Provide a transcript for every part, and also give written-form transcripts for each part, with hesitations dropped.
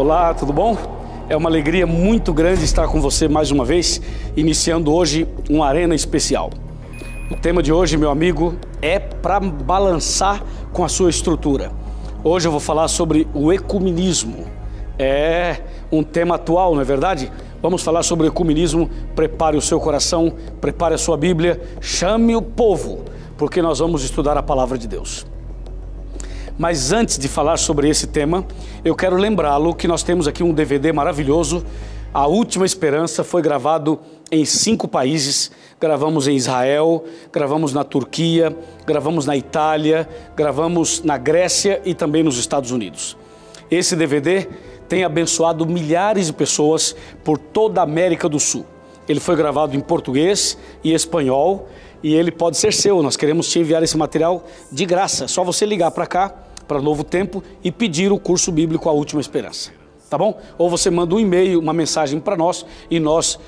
Olá, tudo bom? É uma alegria muito grande estar com você mais uma vez, iniciando hoje uma arena especial. O tema de hoje, meu amigo, é para balançar com a sua estrutura. Hoje eu vou falar sobre o ecumenismo. É um tema atual, não é verdade? Vamos falar sobre o ecumenismo. Prepare o seu coração, prepare a sua Bíblia, chame o povo, porque nós vamos estudar a palavra de Deus. Mas antes de falar sobre esse tema, eu quero lembrá-lo que nós temos aqui um DVD maravilhoso. A Última Esperança foi gravado em 5 países. Gravamos em Israel, gravamos na Turquia, gravamos na Itália, gravamos na Grécia e também nos Estados Unidos. Esse DVD tem abençoado milhares de pessoas por toda a América do Sul. Ele foi gravado em português e espanhol e ele pode ser seu. Nós queremos te enviar esse material de graça. É só você ligar para cá, para Novo Tempo, e pedir o curso bíblico A Última Esperança, tá bom? Ou você manda um e-mail, uma mensagem para nós e nós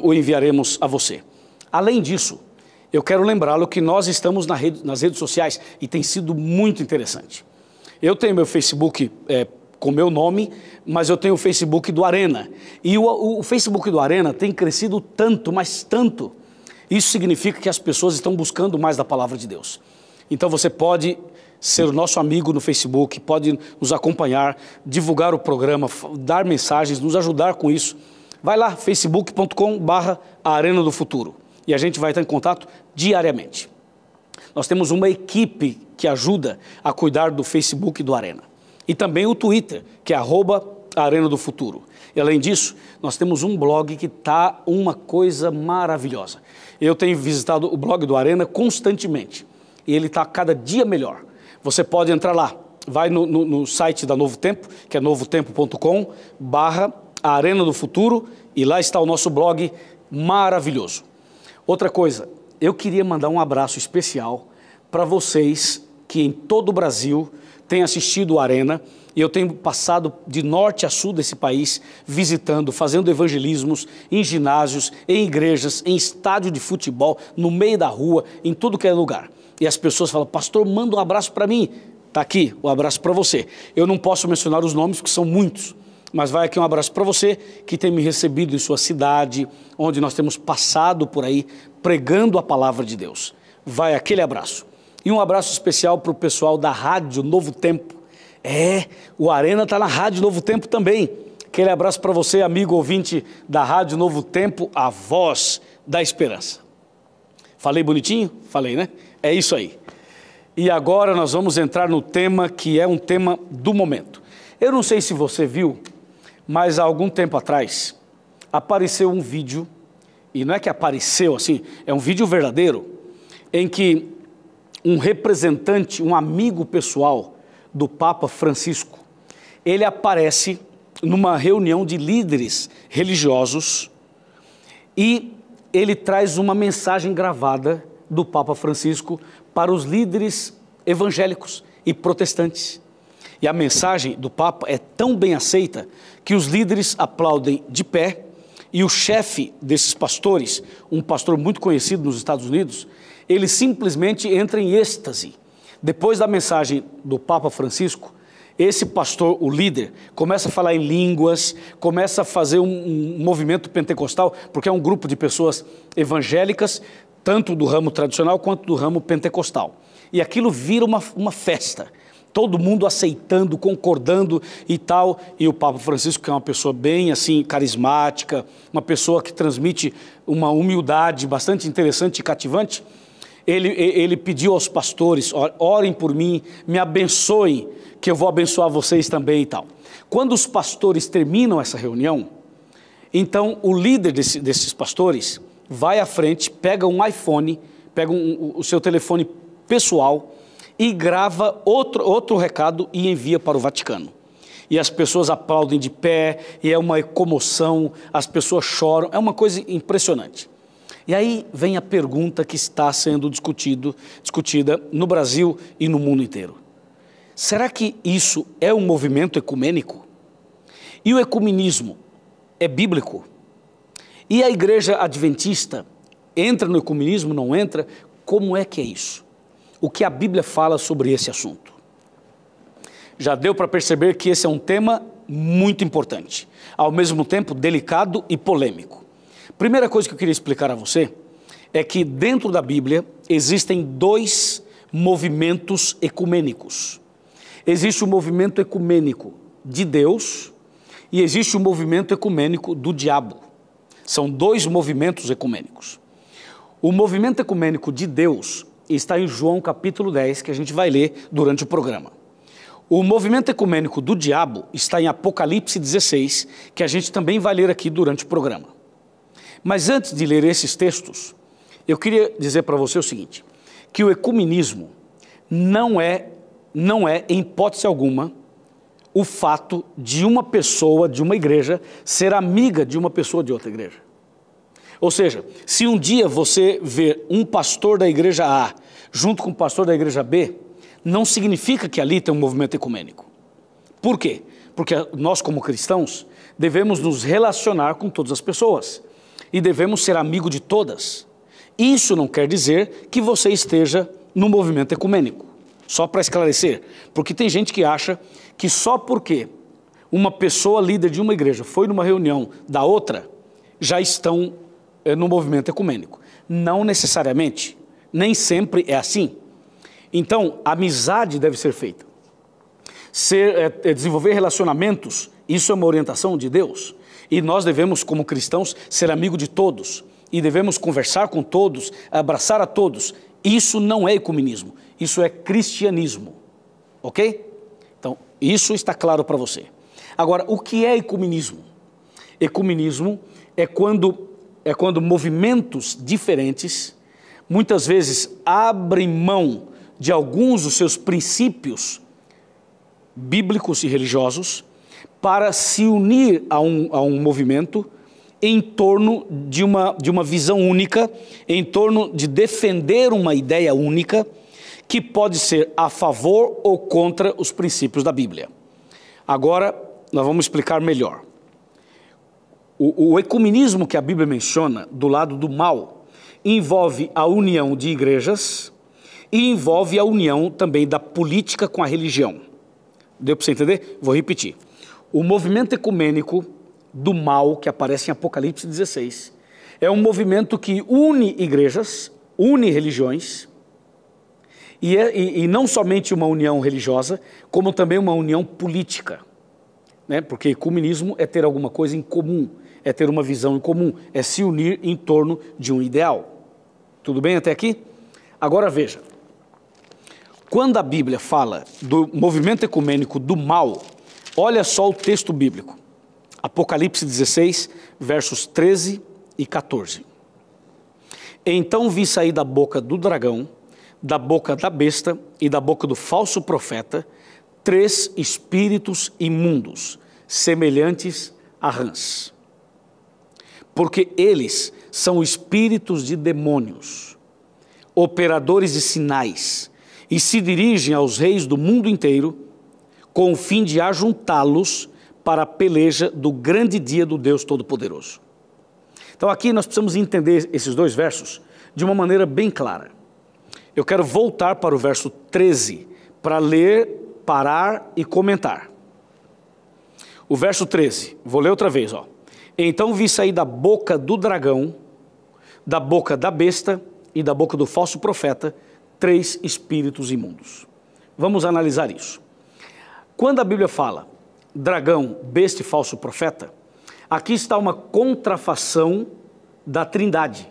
o enviaremos a você. Além disso, eu quero lembrá-lo que nós estamos nas redes sociais e tem sido muito interessante. Eu tenho meu Facebook com meu nome, mas eu tenho o Facebook do Arena. E o Facebook do Arena tem crescido tanto, mas tanto. Isso significa que as pessoas estão buscando mais da palavra de Deus. Então você pode ser o nosso amigo no Facebook, pode nos acompanhar, divulgar o programa, dar mensagens, nos ajudar com isso. Vai lá, facebook.com/Arena do Futuro, e a gente vai estar em contato diariamente. Nós temos uma equipe que ajuda a cuidar do Facebook do Arena. E também o Twitter, que é @Arena do Futuro. E além disso, nós temos um blog que está uma coisa maravilhosa. Eu tenho visitado o blog do Arena constantemente, e ele está cada dia melhor. Você pode entrar lá, vai no site da Novo Tempo, que é novotempo.com/Arena do Futuro, e lá está o nosso blog maravilhoso. Outra coisa, eu queria mandar um abraço especial para vocês que em todo o Brasil têm assistido o Arena, e eu tenho passado de norte a sul desse país, visitando, fazendo evangelismos em ginásios, em igrejas, em estádio de futebol, no meio da rua, em tudo que é lugar. E as pessoas falam: pastor, manda um abraço para mim. Está aqui o abraço para você. Eu não posso mencionar os nomes, porque são muitos, mas vai aqui um abraço para você que tem me recebido em sua cidade, onde nós temos passado por aí, pregando a palavra de Deus. Vai aquele abraço. E um abraço especial para o pessoal da Rádio Novo Tempo. O Arena está na Rádio Novo Tempo também. Aquele abraço para você, amigo ouvinte da Rádio Novo Tempo, a voz da esperança. Falei bonitinho? Falei, né? É isso aí. E agora nós vamos entrar no tema que é um tema do momento. Eu não sei se você viu, mas há algum tempo atrás apareceu um vídeo, e não é que apareceu assim, é um vídeo verdadeiro, em que um representante, um amigo pessoal do Papa Francisco, ele aparece numa reunião de líderes religiosos e ele traz uma mensagem gravada do Papa Francisco para os líderes evangélicos e protestantes. E a mensagem do Papa é tão bem aceita que os líderes aplaudem de pé, e o chefe desses pastores, um pastor muito conhecido nos Estados Unidos, ele simplesmente entra em êxtase. Depois da mensagem do Papa Francisco, esse pastor, o líder, começa a falar em línguas, começa a fazer um movimento pentecostal, porque é um grupo de pessoas evangélicas, tanto do ramo tradicional quanto do ramo pentecostal. E aquilo vira uma festa, todo mundo aceitando, concordando e tal. E o Papa Francisco, que é uma pessoa bem assim carismática, uma pessoa que transmite uma humildade bastante interessante e cativante, ele pediu aos pastores: orem por mim, me abençoem, que eu vou abençoar vocês também e tal. Quando os pastores terminam essa reunião, então o líder desses pastores vai à frente, pega um iPhone, pega o seu telefone pessoal e grava outro recado e envia para o Vaticano. E as pessoas aplaudem de pé, e é uma comoção, as pessoas choram, é uma coisa impressionante. E aí vem a pergunta que está sendo discutida no Brasil e no mundo inteiro. Será que isso é um movimento ecumênico? E o ecumenismo é bíblico? E a igreja adventista entra no ecumenismo, não entra? Como é que é isso? O que a Bíblia fala sobre esse assunto? Já deu para perceber que esse é um tema muito importante, ao mesmo tempo delicado e polêmico. Primeira coisa que eu queria explicar a você é que dentro da Bíblia existem dois movimentos ecumênicos. Existe o movimento ecumênico de Deus e existe o movimento ecumênico do diabo. São dois movimentos ecumênicos. O movimento ecumênico de Deus está em João capítulo 10, que a gente vai ler durante o programa. O movimento ecumênico do diabo está em Apocalipse 16, que a gente também vai ler aqui durante o programa. Mas antes de ler esses textos, eu queria dizer para você o seguinte, que o ecumenismo não é, em hipótese alguma, o fato de uma pessoa de uma igreja ser amiga de uma pessoa de outra igreja. Ou seja, se um dia você ver um pastor da igreja A junto com o pastor da igreja B, não significa que ali tem um movimento ecumênico. Por quê? Porque nós, como cristãos, devemos nos relacionar com todas as pessoas e devemos ser amigo de todas. Isso não quer dizer que você esteja no movimento ecumênico. Só para esclarecer, porque tem gente que acha que só porque uma pessoa líder de uma igreja foi numa reunião da outra, já estão no movimento ecumênico. Não necessariamente, nem sempre é assim. Então, a amizade deve ser feita. Desenvolver relacionamentos, isso é uma orientação de Deus. E nós devemos, como cristãos, ser amigo de todos. E devemos conversar com todos, abraçar a todos. Isso não é ecumenismo, isso é cristianismo. Ok? Então, isso está claro para você. Agora, o que é ecumenismo? Ecumenismo é quando movimentos diferentes, muitas vezes abrem mão de alguns dos seus princípios bíblicos e religiosos para se unir a um movimento em torno de uma visão única, em torno de defender uma ideia única que pode ser a favor ou contra os princípios da Bíblia. Agora, nós vamos explicar melhor. O ecumenismo que a Bíblia menciona, do lado do mal, envolve a união de igrejas e envolve a união também da política com a religião. Deu para você entender? Vou repetir. O movimento ecumênico do mal, que aparece em Apocalipse 16, é um movimento que une igrejas, une religiões, e não somente uma união religiosa, como também uma união política. Né? Porque ecumenismo é ter alguma coisa em comum, é ter uma visão em comum, é se unir em torno de um ideal. Tudo bem até aqui? Agora veja, quando a Bíblia fala do movimento ecumênico do mal, olha só o texto bíblico. Apocalipse 16, versos 13 e 14. Então vi sair da boca do dragão, da boca da besta e da boca do falso profeta, 3 espíritos imundos, semelhantes a rãs. Porque eles são espíritos de demônios, operadores de sinais, e se dirigem aos reis do mundo inteiro, com o fim de ajuntá-los para a peleja do grande dia do Deus Todo-Poderoso. Então aqui nós precisamos entender esses dois versos de uma maneira bem clara. Eu quero voltar para o verso 13, para ler, parar e comentar. O verso 13, vou ler outra vez, ó. Então vi sair da boca do dragão, da boca da besta e da boca do falso profeta, 3 espíritos imundos. Vamos analisar isso. Quando a Bíblia fala dragão, besta e falso profeta, aqui está uma contrafação da Trindade.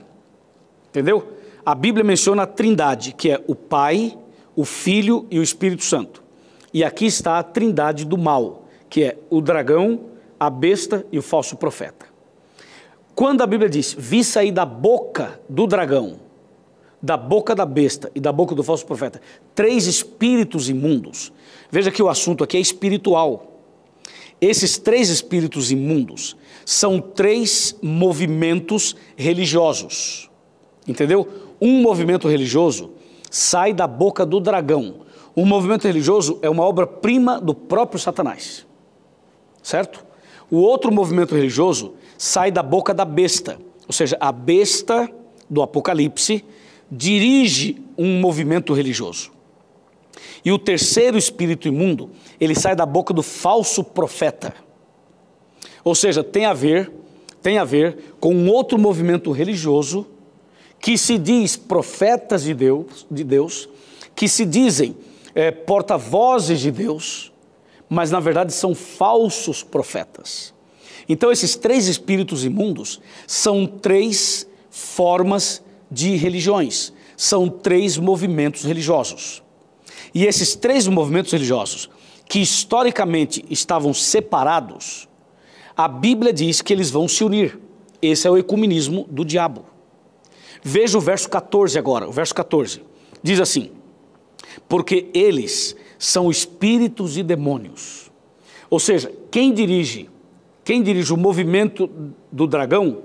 Entendeu? A Bíblia menciona a Trindade, que é o Pai, o Filho e o Espírito Santo. E aqui está a Trindade do mal, que é o dragão, a besta e o falso profeta. Quando a Bíblia diz, vi sair da boca do dragão, da boca da besta e da boca do falso profeta, 3 espíritos imundos, veja que o assunto aqui é espiritual. Esses 3 espíritos imundos são 3 movimentos religiosos, entendeu? Um movimento religioso sai da boca do dragão. Um movimento religioso é uma obra-prima do próprio Satanás, certo? O outro movimento religioso sai da boca da besta, ou seja, a besta do Apocalipse dirige um movimento religioso. E o terceiro espírito imundo, ele sai da boca do falso profeta. Ou seja, tem a ver com um outro movimento religioso que se diz profetas de Deus, que se dizem porta-vozes de Deus, mas na verdade são falsos profetas. Então esses 3 espíritos imundos são 3 formas de religiões, são 3 movimentos religiosos. E esses 3 movimentos religiosos, que historicamente estavam separados, a Bíblia diz que eles vão se unir. Esse é o ecumenismo do diabo. Veja o verso 14 agora, o verso 14, diz assim: porque eles são espíritos e demônios. Ou seja, quem dirige o movimento do dragão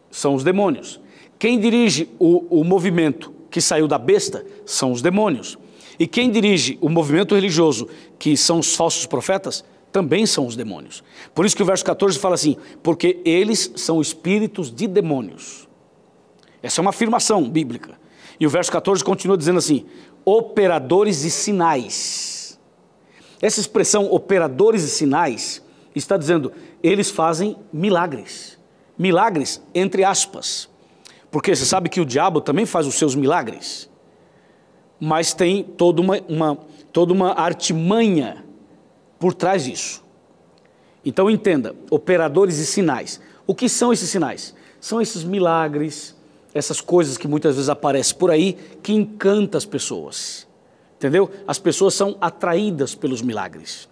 são os demônios. Quem dirige o movimento que saiu da besta são os demônios. E quem dirige o movimento religioso, que são os falsos profetas, também são os demônios. Por isso que o verso 14 fala assim: porque eles são espíritos de demônios. Essa é uma afirmação bíblica. E o verso 14 continua dizendo assim: operadores de sinais. Essa expressão operadores de sinais está dizendo, eles fazem milagres. Milagres entre aspas. Porque você sabe que o diabo também faz os seus milagres. Mas tem toda uma artimanha por trás disso. Então entenda, operadores de sinais. O que são esses sinais? São esses milagres, essas coisas que muitas vezes aparecem por aí, que encantam as pessoas. Entendeu? As pessoas são atraídas pelos milagres.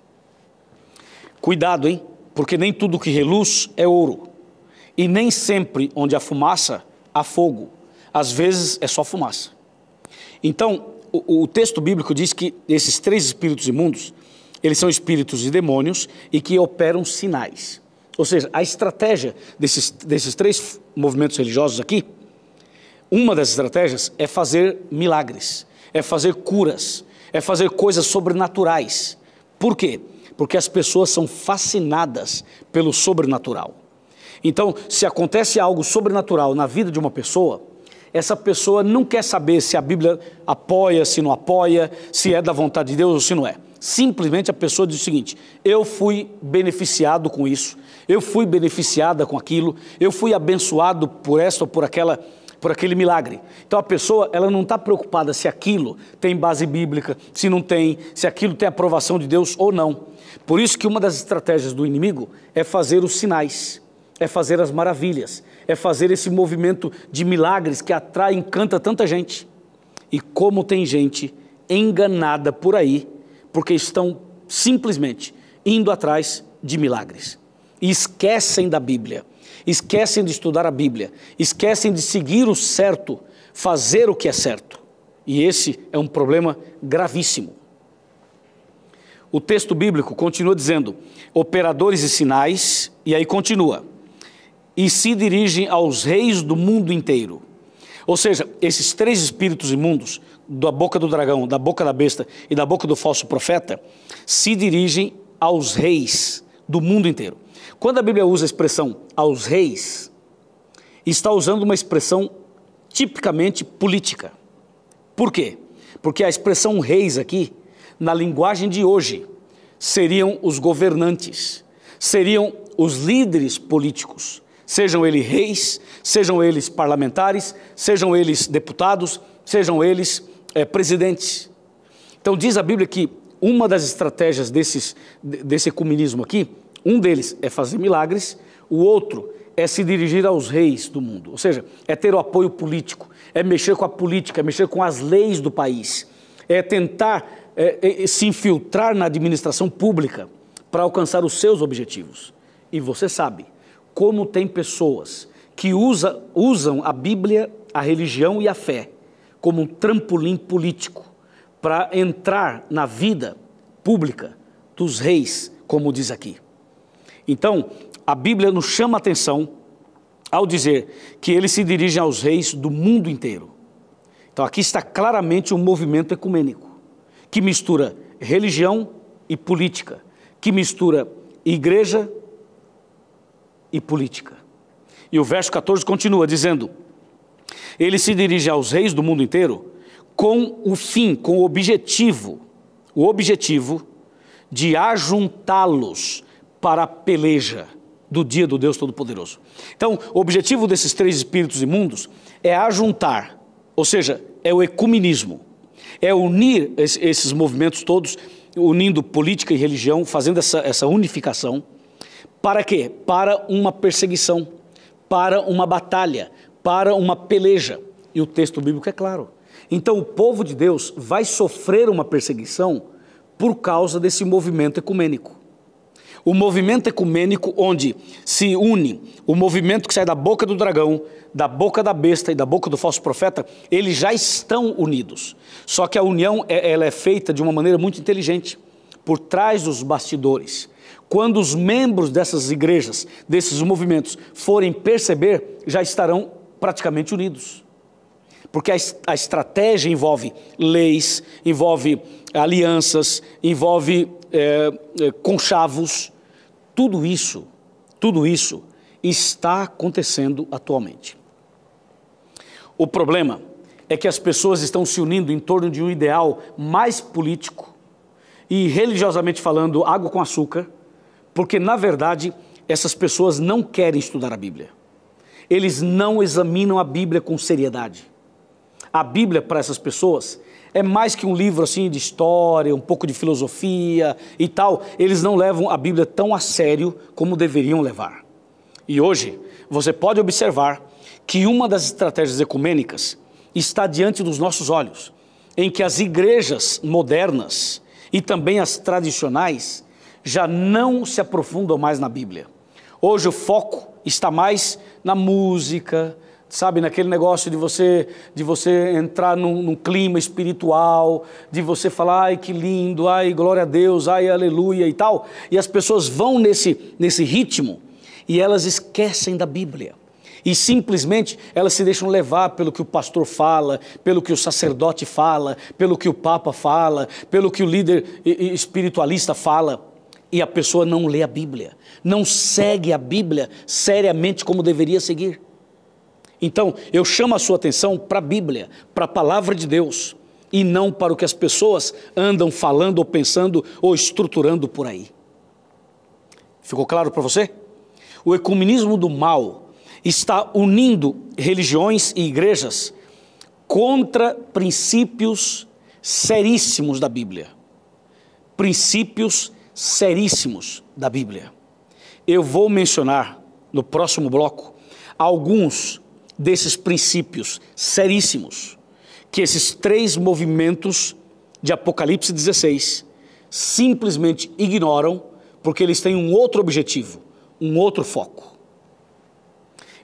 Cuidado, hein? Porque nem tudo que reluz é ouro. E nem sempre onde há fumaça, há fogo. Às vezes é só fumaça. Então, o texto bíblico diz que esses 3 espíritos imundos, eles são espíritos de demônios e que operam sinais. Ou seja, a estratégia desses 3 movimentos religiosos aqui, uma das estratégias é fazer milagres, é fazer curas, é fazer coisas sobrenaturais. Por quê? Porque as pessoas são fascinadas pelo sobrenatural. Então, se acontece algo sobrenatural na vida de uma pessoa, essa pessoa não quer saber se a Bíblia apoia, se não apoia, se é da vontade de Deus ou se não é. Simplesmente a pessoa diz o seguinte: eu fui beneficiado com isso, eu fui beneficiada com aquilo, eu fui abençoado por esta ou por aquele milagre. Então a pessoa, ela não está preocupada se aquilo tem base bíblica, se não tem, se aquilo tem aprovação de Deus ou não. Por isso que uma das estratégias do inimigo é fazer os sinais, é fazer as maravilhas, é fazer esse movimento de milagres que atrai e encanta tanta gente. E como tem gente enganada por aí, porque estão simplesmente indo atrás de milagres. E esquecem da Bíblia, esquecem de estudar a Bíblia, esquecem de seguir o certo, fazer o que é certo. E esse é um problema gravíssimo. O texto bíblico continua dizendo, operadores de sinais, e aí continua, e se dirigem aos reis do mundo inteiro. Ou seja, esses 3 espíritos imundos, da boca do dragão, da boca da besta e da boca do falso profeta, se dirigem aos reis do mundo inteiro. Quando a Bíblia usa a expressão aos reis, está usando uma expressão tipicamente política. Por quê? Porque a expressão reis aqui, na linguagem de hoje, seriam os governantes, seriam os líderes políticos, sejam eles reis, sejam eles parlamentares, sejam eles deputados, sejam eles presidentes. Então diz a Bíblia que uma das estratégias desse ecumenismo aqui, um deles é fazer milagres, o outro é se dirigir aos reis do mundo, ou seja, é ter o apoio político, é mexer com a política, é mexer com as leis do país, é tentar se infiltrar na administração pública para alcançar os seus objetivos. E você sabe como tem pessoas que usam a Bíblia, a religião e a fé como um trampolim político para entrar na vida pública dos reis, como diz aqui. Então, a Bíblia nos chama a atenção ao dizer que eles se dirigem aos reis do mundo inteiro. Então, aqui está claramente um movimento ecumênico, que mistura religião e política, que mistura igreja e política. E o verso 14 continua dizendo, ele se dirige aos reis do mundo inteiro com o fim, com o objetivo de ajuntá-los para a peleja. do dia do Deus Todo-Poderoso. Então, o objetivo desses 3 espíritos imundos é ajuntar, ou seja, é o ecumenismo, é unir esses movimentos todos, unindo política e religião, fazendo essa unificação. Para quê? Para uma perseguição, para uma batalha, para uma peleja. E o texto bíblico é claro. Então o povo de Deus vai sofrer uma perseguição por causa desse movimento ecumênico. O movimento ecumênico onde se une o movimento que sai da boca do dragão, da boca da besta e da boca do falso profeta, eles já estão unidos. Só que a união ela é feita de uma maneira muito inteligente, por trás dos bastidores. Quando os membros dessas igrejas, desses movimentos, forem perceber, já estarão praticamente unidos. Porque a estratégia envolve leis, envolve alianças, envolve conchavos. Tudo isso está acontecendo atualmente. O problema é que as pessoas estão se unindo em torno de um ideal mais político e, religiosamente falando, água com açúcar, porque, na verdade, essas pessoas não querem estudar a Bíblia. Eles não examinam a Bíblia com seriedade. A Bíblia, para essas pessoas, é mais que um livro assim de história, um pouco de filosofia e tal. Eles não levam a Bíblia tão a sério como deveriam levar. E hoje, você pode observar que uma das estratégias ecumênicas está diante dos nossos olhos, em que as igrejas modernas e também as tradicionais já não se aprofundam mais na Bíblia. Hoje o foco está mais na música, sabe, naquele negócio de você entrar num clima espiritual, de você falar, ai que lindo, ai glória a Deus, ai aleluia e tal. E as pessoas vão nesse ritmo e elas esquecem da Bíblia. E simplesmente elas se deixam levar pelo que o pastor fala, pelo que o sacerdote fala, pelo que o papa fala, pelo que o líder espiritualista fala. E a pessoa não lê a Bíblia, não segue a Bíblia seriamente como deveria seguir. Então, eu chamo a sua atenção para a Bíblia, para a palavra de Deus, e não para o que as pessoas andam falando ou pensando ou estruturando por aí. Ficou claro para você? O ecumenismo do mal está unindo religiões e igrejas contra princípios seríssimos da Bíblia. Princípios seríssimos da Bíblia. Eu vou mencionar no próximo bloco alguns desses princípios seríssimos que esses 3 movimentos de Apocalipse 16 simplesmente ignoram porque eles têm um outro objetivo, um outro foco.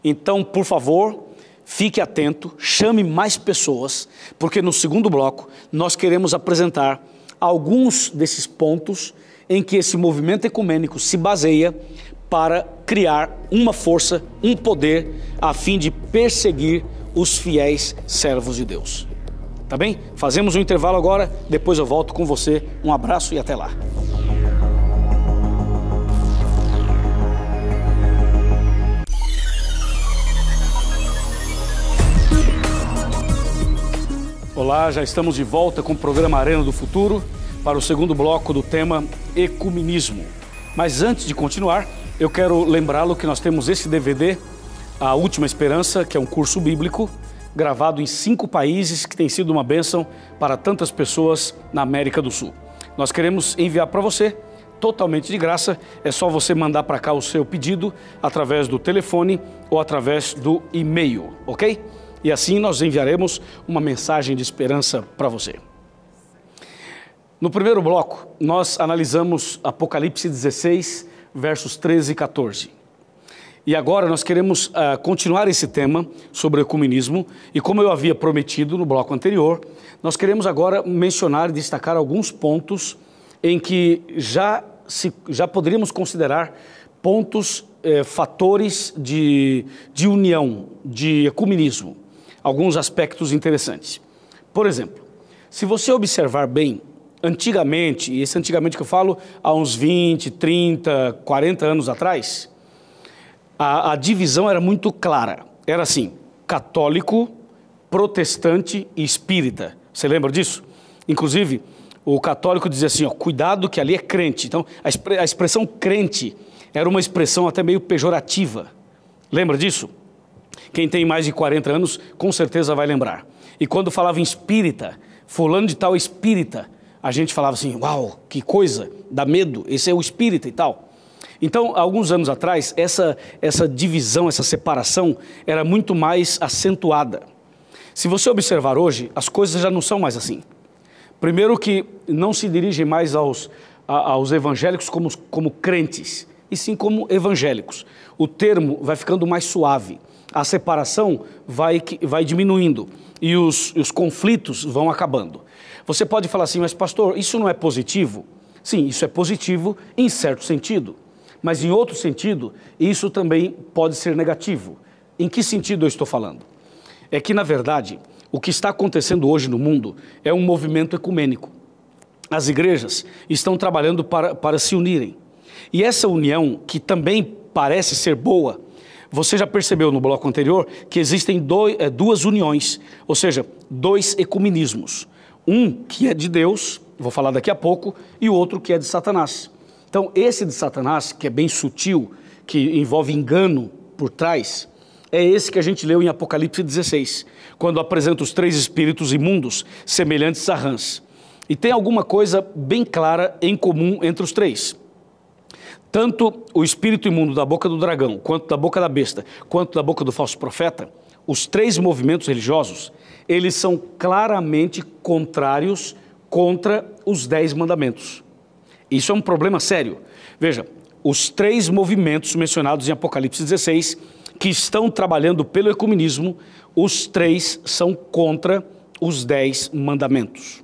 Então, por favor, fique atento, chame mais pessoas, porque no segundo bloco nós queremos apresentar alguns desses pontos em que esse movimento ecumênico se baseia para criar uma força, um poder, a fim de perseguir os fiéis servos de Deus. Tá bem? Fazemos um intervalo agora, depois eu volto com você. Um abraço e até lá. Olá, já estamos de volta com o programa Arena do Futuro para o segundo bloco do tema ecumenismo. Mas antes de continuar, eu quero lembrá-lo que nós temos esse DVD, A Última Esperança, que é um curso bíblico, gravado em 5 países, que tem sido uma bênção para tantas pessoas na América do Sul. Nós queremos enviar para você, totalmente de graça, é só você mandar para cá o seu pedido através do telefone ou através do e-mail, ok? E assim nós enviaremos uma mensagem de esperança para você. No primeiro bloco, nós analisamos Apocalipse 16, versos 13 e 14. E agora nós queremos continuar esse tema sobre o ecumenismo, e como eu havia prometido no bloco anterior, nós queremos agora mencionar e destacar alguns pontos em que já poderíamos considerar pontos, fatores de união, de ecumenismo, alguns aspectos interessantes. Por exemplo, se você observar bem, antigamente, e esse antigamente que eu falo, há uns 20, 30, 40 anos atrás, a divisão era muito clara. Era assim, católico, protestante e espírita. Você lembra disso? Inclusive, o católico dizia assim, ó, cuidado que ali é crente. Então, a expressão crente era uma expressão até meio pejorativa. Lembra disso? Quem tem mais de 40 anos, com certeza vai lembrar. E quando falava em espírita, fulano de tal espírita, a gente falava assim, uau, que coisa, dá medo, esse é o espírita e tal. Então, alguns anos atrás, essa divisão, essa separação era muito mais acentuada. Se você observar hoje, as coisas já não são mais assim. Primeiro que não se dirigem mais aos evangélicos como crentes, e sim como evangélicos. O termo vai ficando mais suave, a separação vai diminuindo e os conflitos vão acabando. Você pode falar assim, mas pastor, isso não é positivo? Sim, isso é positivo em certo sentido, mas em outro sentido, isso também pode ser negativo. Em que sentido eu estou falando? É que, na verdade, o que está acontecendo hoje no mundo é um movimento ecumênico. As igrejas estão trabalhando para se unirem. E essa união, que também parece ser boa, você já percebeu no bloco anterior que existem duas uniões, ou seja, dois ecumenismos. Um que é de Deus, vou falar daqui a pouco, e o outro que é de Satanás. Então, esse de Satanás, que é bem sutil, que envolve engano por trás, é esse que a gente leu em Apocalipse 16, quando apresenta os 3 espíritos imundos, semelhantes a rãs. E tem alguma coisa bem clara em comum entre os 3. Tanto o espírito imundo da boca do dragão, quanto da boca da besta, quanto da boca do falso profeta, os 3 movimentos religiosos, eles são claramente contrários contra os 10 mandamentos. Isso é um problema sério. Veja, os 3 movimentos mencionados em Apocalipse 16, que estão trabalhando pelo ecumenismo, os 3 são contra os 10 mandamentos.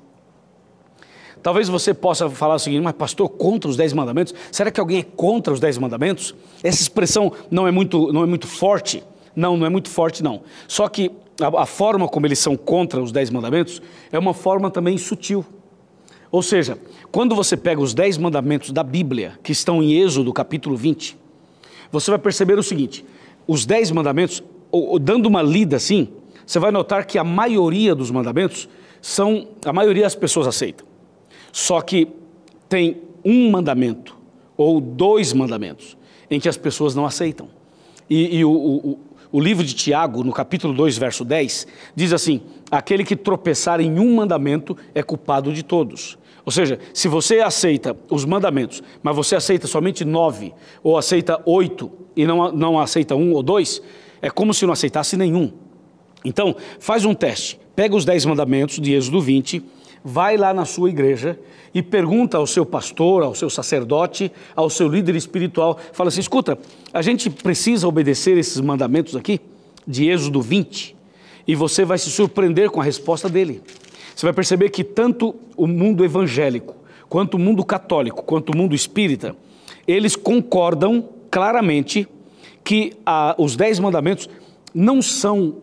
Talvez você possa falar o seguinte, mas pastor, contra os 10 mandamentos? Será que alguém é contra os 10 mandamentos? Essa expressão não é muito forte? Não é muito forte não. Só que a forma como eles são contra os 10 mandamentos é uma forma também sutil. Ou seja, quando você pega os 10 mandamentos da Bíblia, que estão em Êxodo capítulo 20, você vai perceber o seguinte, os 10 mandamentos, dando uma lida assim, você vai notar que a maioria dos mandamentos a maioria das pessoas aceitam. Só que tem um mandamento, ou 2 mandamentos, em que as pessoas não aceitam. E o livro de Tiago, no capítulo 2, verso 10, diz assim, aquele que tropeçar em um mandamento é culpado de todos. Ou seja, se você aceita os mandamentos, mas você aceita somente 9, ou aceita 8, e não aceita 1 ou 2, é como se não aceitasse nenhum. Então, faz um teste, pega os 10 mandamentos de Êxodo 20, vai lá na sua igreja e pergunta ao seu pastor, ao seu sacerdote, ao seu líder espiritual, fala assim, escuta, a gente precisa obedecer esses mandamentos aqui, de Êxodo 20, e você vai se surpreender com a resposta dele. Você vai perceber que tanto o mundo evangélico, quanto o mundo católico, quanto o mundo espírita, eles concordam claramente que os 10 mandamentos não são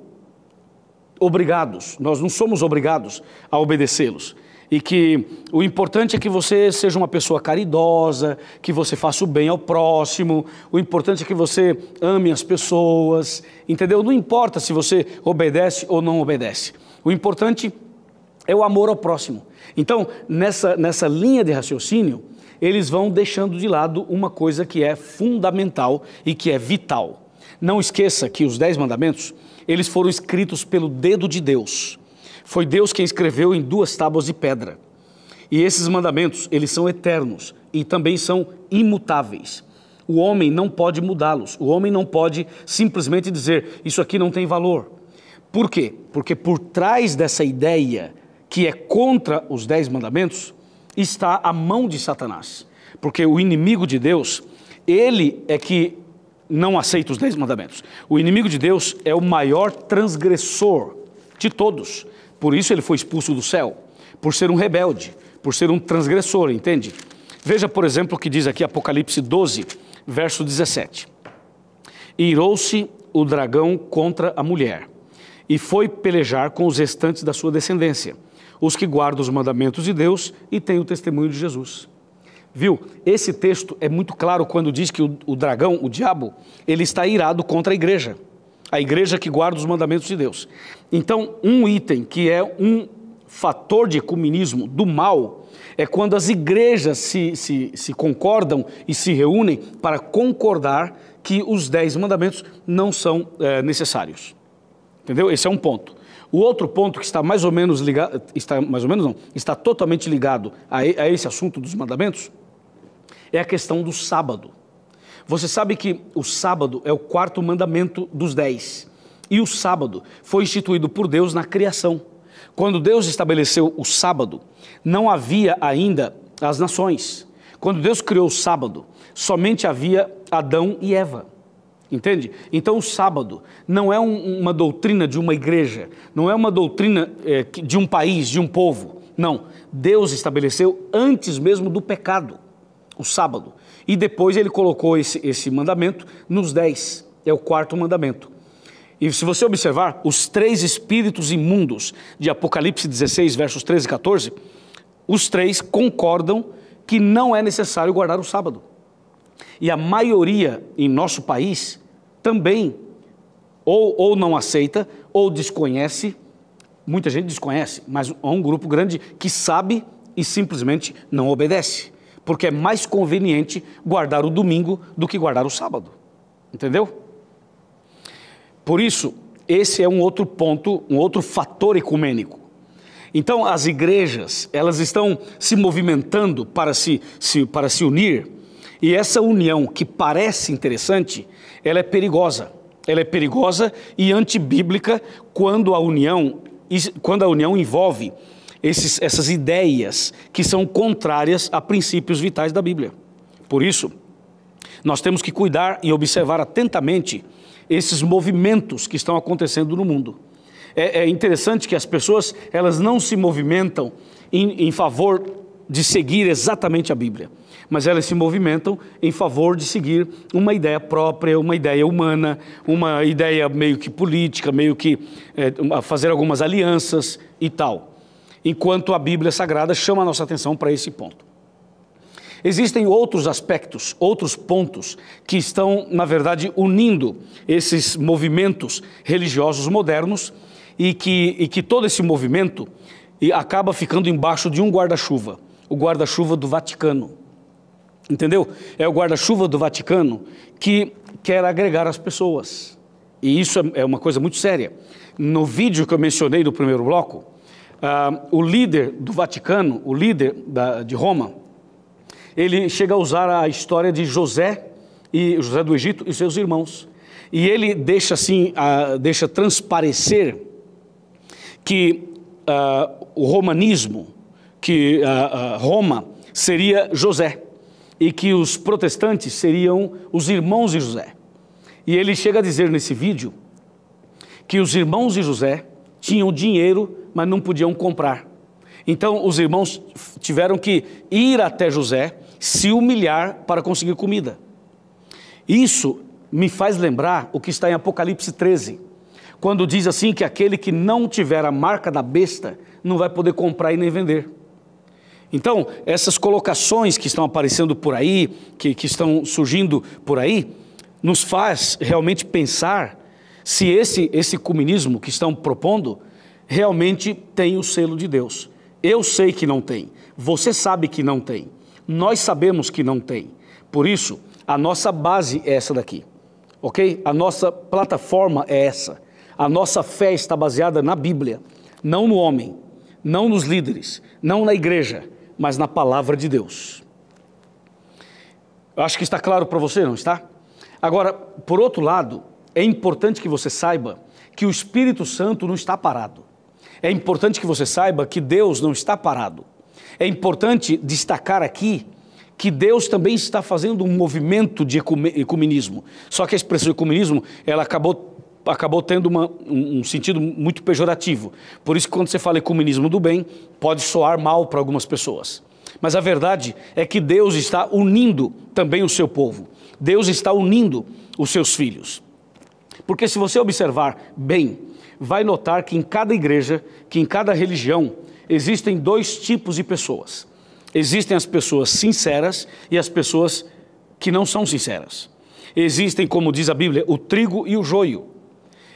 obrigados, nós não somos obrigados a obedecê-los. E que o importante é que você seja uma pessoa caridosa, que você faça o bem ao próximo, o importante é que você ame as pessoas, entendeu? Não importa se você obedece ou não obedece. O importante é o amor ao próximo. Então, nessa linha de raciocínio, eles vão deixando de lado uma coisa que é fundamental e que é vital. Não esqueça que os 10 mandamentos, eles foram escritos pelo dedo de Deus. Foi Deus quem escreveu em 2 tábuas de pedra. E esses mandamentos, eles são eternos e também são imutáveis. O homem não pode mudá-los. O homem não pode simplesmente dizer, isso aqui não tem valor. Por quê? Porque por trás dessa ideia que é contra os 10 mandamentos, está a mão de Satanás. Porque o inimigo de Deus, ele é que não aceita os 10 mandamentos. O inimigo de Deus é o maior transgressor de todos. Por isso ele foi expulso do céu, por ser um rebelde, por ser um transgressor, entende? Veja, por exemplo, o que diz aqui Apocalipse 12, verso 17. Irou-se o dragão contra a mulher, e foi pelejar com os restantes da sua descendência, os que guardam os mandamentos de Deus e têm o testemunho de Jesus. Viu? Esse texto é muito claro quando diz que o dragão, o diabo, ele está irado contra a igreja que guarda os mandamentos de Deus. Então, um item que é fator de ecumenismo do mal é quando as igrejas se concordam e se reúnem para concordar que os 10 mandamentos não são necessários. Entendeu? Esse é um ponto. O outro ponto que está mais ou menos ligado, está totalmente ligado a esse assunto dos mandamentos, é a questão do sábado. Você sabe que o sábado é o 4º mandamento dos 10. E o sábado foi instituído por Deus na criação. Quando Deus estabeleceu o sábado, não havia ainda as nações. Quando Deus criou o sábado, somente havia Adão e Eva. Entende? Então o sábado não é uma doutrina de uma igreja, não é uma doutrina de um país, de um povo. Não, Deus estabeleceu antes mesmo do pecado, o sábado. E depois ele colocou esse mandamento nos 10, é o 4º mandamento. E se você observar, os 3 espíritos imundos de Apocalipse 16, versos 13 e 14, os 3 concordam que não é necessário guardar o sábado. E a maioria em nosso país também ou não aceita ou desconhece, muita gente desconhece, mas há um grupo grande que sabe e simplesmente não obedece, porque é mais conveniente guardar o domingo do que guardar o sábado. Entendeu? Por isso, esse é um outro ponto, um outro fator ecumênico. Então, as igrejas, elas estão se movimentando para se unir, e essa união, que parece interessante, ela é perigosa. Ela é perigosa e antibíblica quando a união envolve essas ideias que são contrárias a princípios vitais da Bíblia. Por isso, nós temos que cuidar e observar atentamente esses movimentos que estão acontecendo no mundo. É interessante que as pessoas, elas não se movimentam em favor de seguir exatamente a Bíblia, mas elas se movimentam em favor de seguir uma ideia própria, uma ideia humana, uma ideia meio que política, meio que fazer algumas alianças e tal, enquanto a Bíblia Sagrada chama a nossa atenção para esse ponto. Existem outros aspectos, outros pontos que estão, na verdade, unindo esses movimentos religiosos modernos e que todo esse movimento acaba ficando embaixo de um guarda-chuva, o guarda-chuva do Vaticano. Entendeu? É o guarda-chuva do Vaticano que quer agregar as pessoas. E isso é uma coisa muito séria. No vídeo que eu mencionei no primeiro bloco, o líder do Vaticano, o líder de Roma, ele chega a usar a história de José do Egito e seus irmãos. E ele deixa transparecer que o romanismo, que Roma seria José, e que os protestantes seriam os irmãos de José. E ele chega a dizer nesse vídeo que os irmãos de José tinham dinheiro, mas não podiam comprar. Então os irmãos tiveram que ir até José, se humilhar para conseguir comida. Isso me faz lembrar o que está em Apocalipse 13, quando diz assim que aquele que não tiver a marca da besta não vai poder comprar e nem vender. Então, essas colocações que estão aparecendo por aí, que estão surgindo por aí, nos faz realmente pensar se esse ecumenismo que estão propondo realmente tem o selo de Deus. Eu sei que não tem, você sabe que não tem, nós sabemos que não tem. Por isso, a nossa base é essa daqui, ok? A nossa plataforma é essa. A nossa fé está baseada na Bíblia, não no homem, não nos líderes, não na igreja, mas na palavra de Deus. Eu acho que está claro para você, não está? Agora, por outro lado, é importante que você saiba que o Espírito Santo não está parado. É importante que você saiba que Deus não está parado. É importante destacar aqui que Deus também está fazendo um movimento de ecumenismo. Só que a expressão ecumenismo, ela acabou tendo um sentido muito pejorativo. Por isso que quando você fala ecumenismo do bem, pode soar mal para algumas pessoas. Mas a verdade é que Deus está unindo também o seu povo. Deus está unindo os seus filhos. Porque se você observar bem, vai notar que em cada igreja, que em cada religião, existem 2 tipos de pessoas. Existem as pessoas sinceras e as pessoas que não são sinceras. Existem, como diz a Bíblia, o trigo e o joio.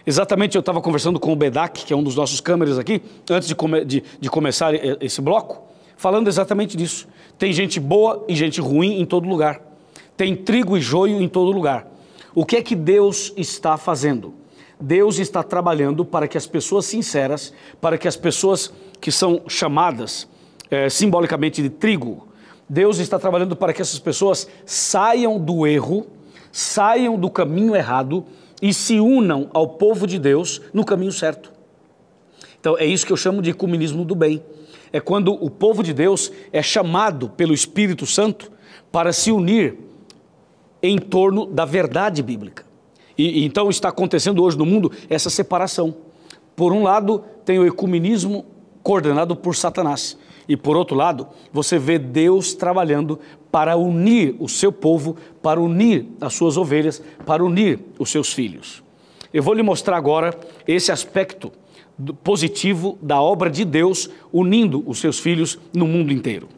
Exatamente, eu estava conversando com o Bedak, que é um dos nossos câmeras aqui, antes de começar esse bloco, falando exatamente disso. Tem gente boa e gente ruim em todo lugar. Tem trigo e joio em todo lugar. O que é que Deus está fazendo? Deus está trabalhando para que as pessoas sinceras, para que as pessoas que são chamadas simbolicamente de trigo, Deus está trabalhando para que essas pessoas saiam do erro, saiam do caminho errado e se unam ao povo de Deus no caminho certo. Então é isso que eu chamo de ecumenismo do bem. É quando o povo de Deus é chamado pelo Espírito Santo para se unir em torno da verdade bíblica. E então está acontecendo hoje no mundo essa separação. Por um lado, tem o ecumenismo coordenado por Satanás. E por outro lado, você vê Deus trabalhando para unir o seu povo, para unir as suas ovelhas, para unir os seus filhos. Eu vou lhe mostrar agora esse aspecto positivo da obra de Deus unindo os seus filhos no mundo inteiro.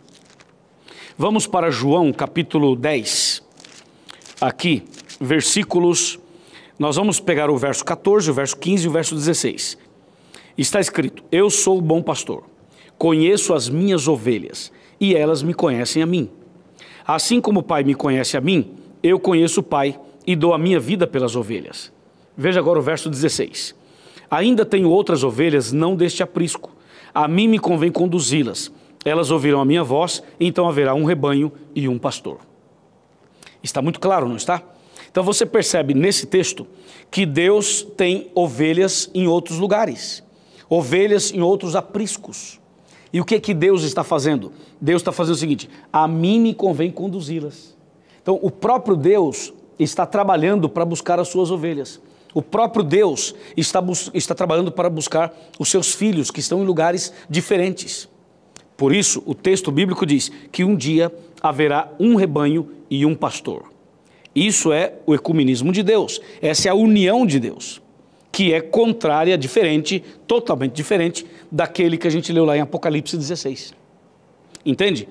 Vamos para João capítulo 10. Aqui, versículos, nós vamos pegar o verso 14, o verso 15 e o verso 16. Está escrito: eu sou o bom pastor, conheço as minhas ovelhas e elas me conhecem a mim. Assim como o Pai me conhece a mim, eu conheço o Pai e dou a minha vida pelas ovelhas. Veja agora o verso 16. Ainda tenho outras ovelhas não deste aprisco. A mim me convém conduzi-las. Elas ouvirão a minha voz, e então haverá um rebanho e um pastor. Está muito claro, não está? Então você percebe nesse texto que Deus tem ovelhas em outros lugares, ovelhas em outros apriscos. E o que é que Deus está fazendo? Deus está fazendo o seguinte: a mim me convém conduzi-las. Então o próprio Deus está trabalhando para buscar as suas ovelhas. O próprio Deus está trabalhando para buscar os seus filhos que estão em lugares diferentes. Por isso, o texto bíblico diz que um dia haverá um rebanho e um pastor. Isso é o ecumenismo de Deus. Essa é a união de Deus, que é contrária, diferente, totalmente diferente daquele que a gente leu lá em Apocalipse 16. Entende?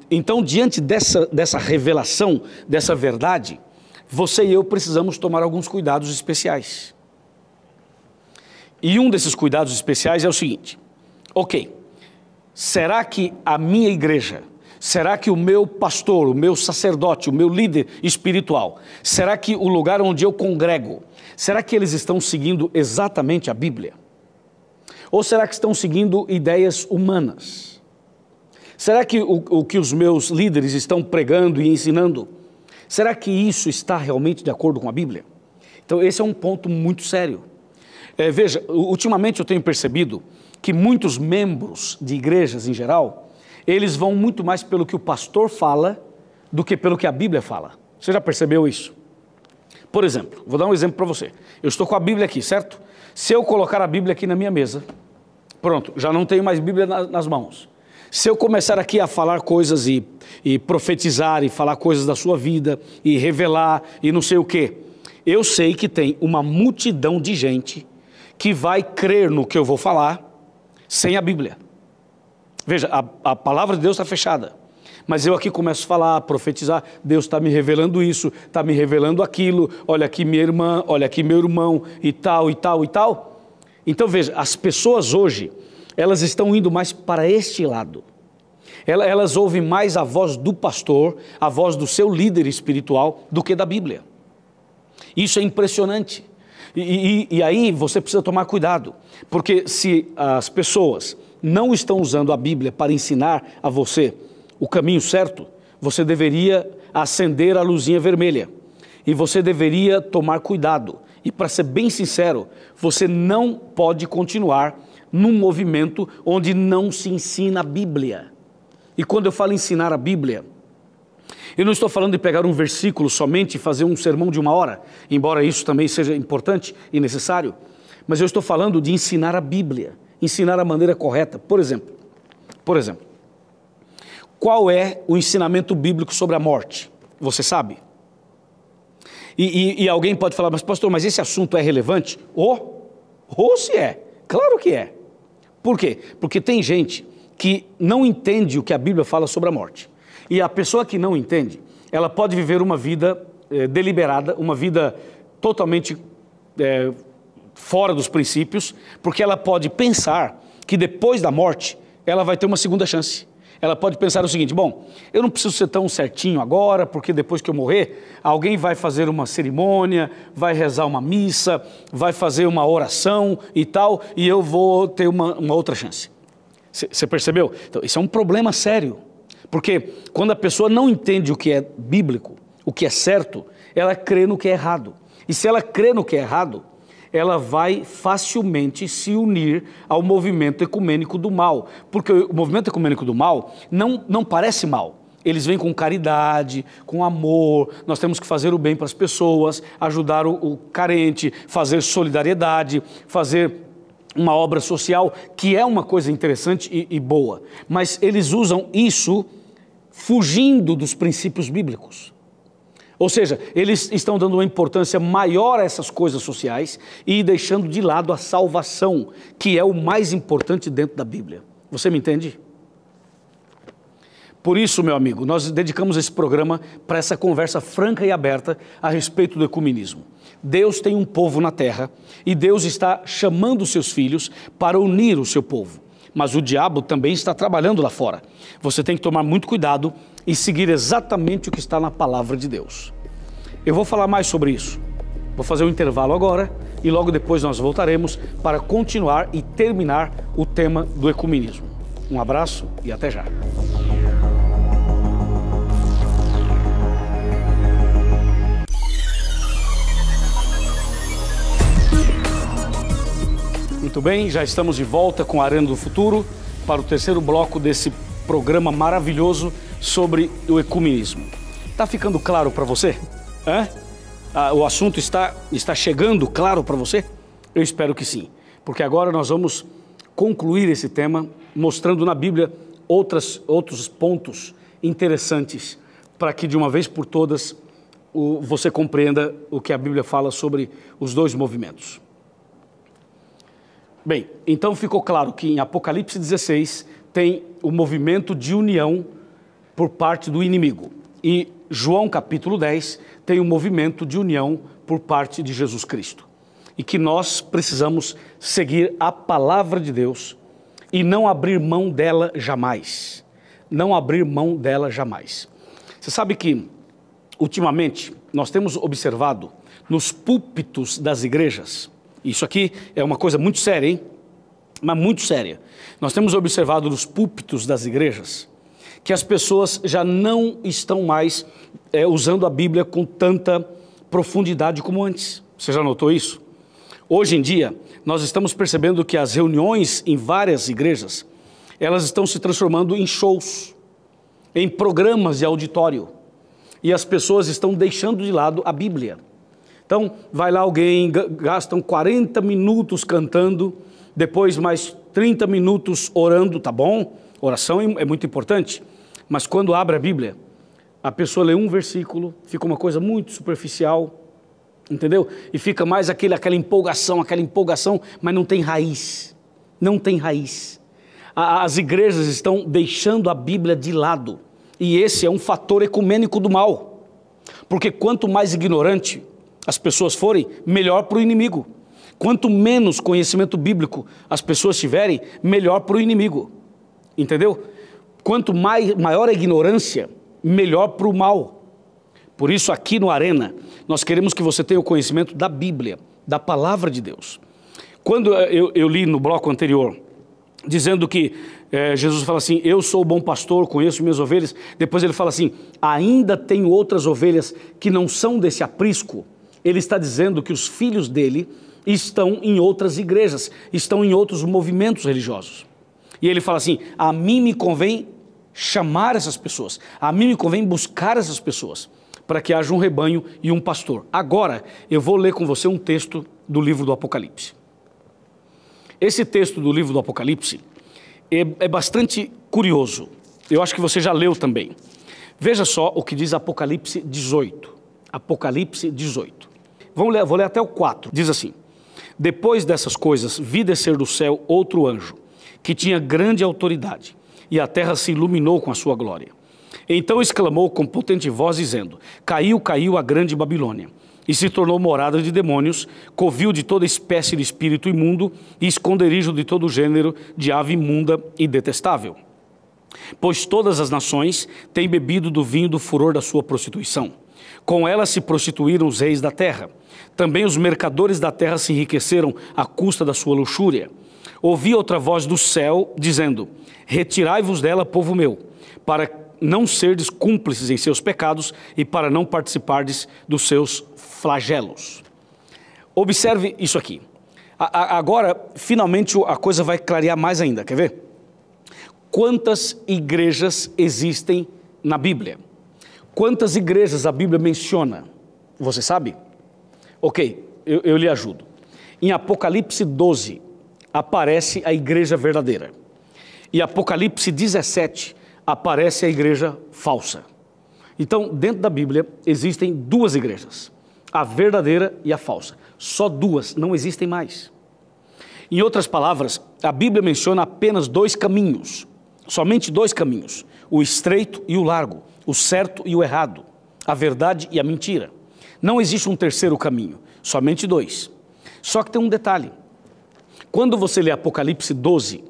Então, diante dessa revelação, dessa verdade, você e eu precisamos tomar alguns cuidados especiais. E um desses cuidados especiais é o seguinte: ok, será que a minha igreja, será que o meu pastor, o meu sacerdote, o meu líder espiritual, será que o lugar onde eu congrego, será que eles estão seguindo exatamente a Bíblia? Ou será que estão seguindo ideias humanas? Será que o que os meus líderes estão pregando e ensinando, será que isso está realmente de acordo com a Bíblia? Então esse é um ponto muito sério. Veja, ultimamente eu tenho percebido que muitos membros de igrejas em geral, eles vão muito mais pelo que o pastor fala do que pelo que a Bíblia fala. Você já percebeu isso? Por exemplo, vou dar um exemplo para você. Eu estou com a Bíblia aqui, certo? Se eu colocar a Bíblia aqui na minha mesa, pronto, já não tenho mais Bíblia nas mãos. Se eu começar aqui a falar coisas e profetizar e falar coisas da sua vida e revelar e não sei o quê, eu sei que tem uma multidão de gente que vai crer no que eu vou falar sem a Bíblia. Veja, a palavra de Deus está fechada, mas eu aqui começo a falar, a profetizar, Deus está me revelando isso, está me revelando aquilo, olha aqui minha irmã, olha aqui meu irmão e tal e tal e tal. Então veja, as pessoas hoje, elas estão indo mais para este lado. Elas ouvem mais a voz do pastor, a voz do seu líder espiritual, do que da Bíblia. Isso é impressionante. E aí você precisa tomar cuidado, porque se as pessoas não estão usando a Bíblia para ensinar a você o caminho certo, você deveria acender a luzinha vermelha. E você deveria tomar cuidado. E para ser bem sincero, você não pode continuar num movimento onde não se ensina a Bíblia. E quando eu falo ensinar a Bíblia, eu não estou falando de pegar um versículo somente e fazer um sermão de 1 hora, embora isso também seja importante e necessário, mas eu estou falando de ensinar a Bíblia, ensinar a maneira correta. Por exemplo, qual é o ensinamento bíblico sobre a morte? Você sabe? E alguém pode falar, mas pastor, mas esse assunto é relevante? Ou se é, claro que é. Por quê? Porque tem gente que não entende o que a Bíblia fala sobre a morte. E a pessoa que não entende, ela pode viver uma vida deliberada, uma vida totalmente fora dos princípios, porque ela pode pensar que depois da morte ela vai ter uma segunda chance. Ela pode pensar o seguinte: bom, eu não preciso ser tão certinho agora, porque depois que eu morrer, alguém vai fazer uma cerimônia, vai rezar uma missa, vai fazer uma oração e tal, e eu vou ter uma outra chance. Você percebeu? Então, isso é um problema sério, porque quando a pessoa não entende o que é bíblico, o que é certo, ela crê no que é errado. E se ela crê no que é errado, ela vai facilmente se unir ao movimento ecumênico do mal. Porque o movimento ecumênico do mal não parece mal. Eles vêm com caridade, com amor, nós temos que fazer o bem para as pessoas, ajudar o carente, fazer solidariedade, fazer uma obra social, que é uma coisa interessante e boa. Mas eles usam isso fugindo dos princípios bíblicos. Ou seja, eles estão dando uma importância maior a essas coisas sociais e deixando de lado a salvação, que é o mais importante dentro da Bíblia. Você me entende? Por isso, meu amigo, nós dedicamos esse programa para essa conversa franca e aberta a respeito do ecumenismo. Deus tem um povo na terra e Deus está chamando os seus filhos para unir o seu povo. Mas o diabo também está trabalhando lá fora. Você tem que tomar muito cuidado e seguir exatamente o que está na palavra de Deus. Eu vou falar mais sobre isso. Vou fazer um intervalo agora e logo depois nós voltaremos para continuar e terminar o tema do ecumenismo. Um abraço e até já. Muito bem, já estamos de volta com a Arena do Futuro para o terceiro bloco desse programa maravilhoso sobre o ecumenismo. Está ficando claro para você? O assunto está chegando claro para você? Eu espero que sim, porque agora nós vamos concluir esse tema mostrando na Bíblia outros pontos interessantes para que de uma vez por todas você compreenda o que a Bíblia fala sobre os dois movimentos. Bem, então ficou claro que em Apocalipse 16 tem o movimento de união por parte do inimigo. E João capítulo 10 tem o movimento de união por parte de Jesus Cristo. E que nós precisamos seguir a palavra de Deus e não abrir mão dela jamais. Não abrir mão dela jamais. Você sabe que, ultimamente, nós temos observado nos púlpitos das igrejas. Isso aqui é uma coisa muito séria, hein? Mas muito séria. Nós temos observado nos púlpitos das igrejas que as pessoas já não estão mais usando a Bíblia com tanta profundidade como antes. Você já notou isso? Hoje em dia, nós estamos percebendo que as reuniões em várias igrejas, elas estão se transformando em shows, em programas de auditório. E as pessoas estão deixando de lado a Bíblia. Então, vai lá alguém, gastam 40 minutos cantando, depois mais 30 minutos orando, tá bom? Oração é muito importante, mas quando abre a Bíblia, a pessoa lê um versículo, fica uma coisa muito superficial, entendeu? E fica mais aquela empolgação, mas não tem raiz, não tem raiz. As igrejas estão deixando a Bíblia de lado, e esse é um fator ecumênico do mal, porque quanto mais ignorante as pessoas forem, melhor para o inimigo. Quanto menos conhecimento bíblico as pessoas tiverem, melhor para o inimigo. Entendeu? Quanto maior a ignorância, melhor para o mal. Por isso, aqui no Arena, nós queremos que você tenha o conhecimento da Bíblia, da palavra de Deus. Quando eu li no bloco anterior, dizendo que Jesus fala assim, eu sou o bom pastor, conheço minhas ovelhas. Depois ele fala assim, ainda tenho outras ovelhas que não são desse aprisco. Ele está dizendo que os filhos dele estão em outras igrejas, estão em outros movimentos religiosos. E ele fala assim, a mim me convém chamar essas pessoas, a mim me convém buscar essas pessoas, para que haja um rebanho e um pastor. Agora, eu vou ler com você um texto do livro do Apocalipse. Esse texto do livro do Apocalipse é bastante curioso. Eu acho que você já leu também. Veja só o que diz Apocalipse 18. Apocalipse 18. Vou ler até o 4. Diz assim, depois dessas coisas, vi descer do céu outro anjo, que tinha grande autoridade, e a terra se iluminou com a sua glória. Então exclamou com potente voz, dizendo, caiu, caiu a grande Babilônia, e se tornou morada de demônios, covil de toda espécie de espírito imundo e esconderijo de todo gênero de ave imunda e detestável. Pois todas as nações têm bebido do vinho do furor da sua prostituição. Com ela se prostituíram os reis da terra. Também os mercadores da terra se enriqueceram à custa da sua luxúria. Ouvi outra voz do céu, dizendo: retirai-vos dela, povo meu, para não serdes cúmplices em seus pecados e para não participardes dos seus flagelos. Observe isso aqui. Agora, finalmente, a coisa vai clarear mais ainda. Quer ver? Quantas igrejas existem na Bíblia? Quantas igrejas a Bíblia menciona? Você sabe? Ok, eu lhe ajudo. Em Apocalipse 12, aparece a igreja verdadeira. E Apocalipse 17, aparece a igreja falsa. Então, dentro da Bíblia, existem duas igrejas. A verdadeira e a falsa. Só duas, não existem mais. Em outras palavras, a Bíblia menciona apenas dois caminhos. Somente dois caminhos. O estreito e o largo. O certo e o errado. A verdade e a mentira. Não existe um terceiro caminho. Somente dois. Só que tem um detalhe. Quando você lê Apocalipse 12,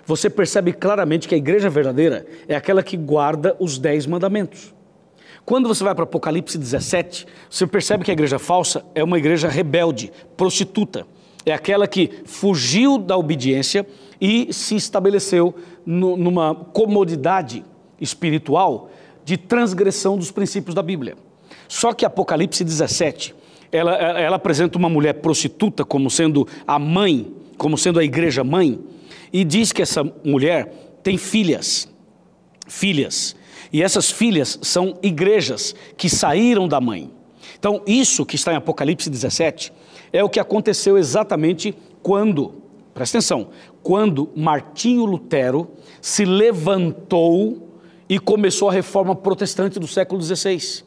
você percebe claramente que a igreja verdadeira é aquela que guarda os 10 mandamentos. Quando você vai para Apocalipse 17, você percebe que a igreja falsa é uma igreja rebelde, prostituta. É aquela que fugiu da obediência e se estabeleceu numa comodidade espiritual de transgressão dos princípios da Bíblia. Só que Apocalipse 17, ela apresenta uma mulher prostituta como sendo a mãe, como sendo a igreja mãe, e diz que essa mulher tem filhas. E essas filhas são igrejas que saíram da mãe. Então, isso que está em Apocalipse 17 é o que aconteceu exatamente quando, presta atenção, quando Martinho Lutero se levantou e começou a reforma protestante do século XVI.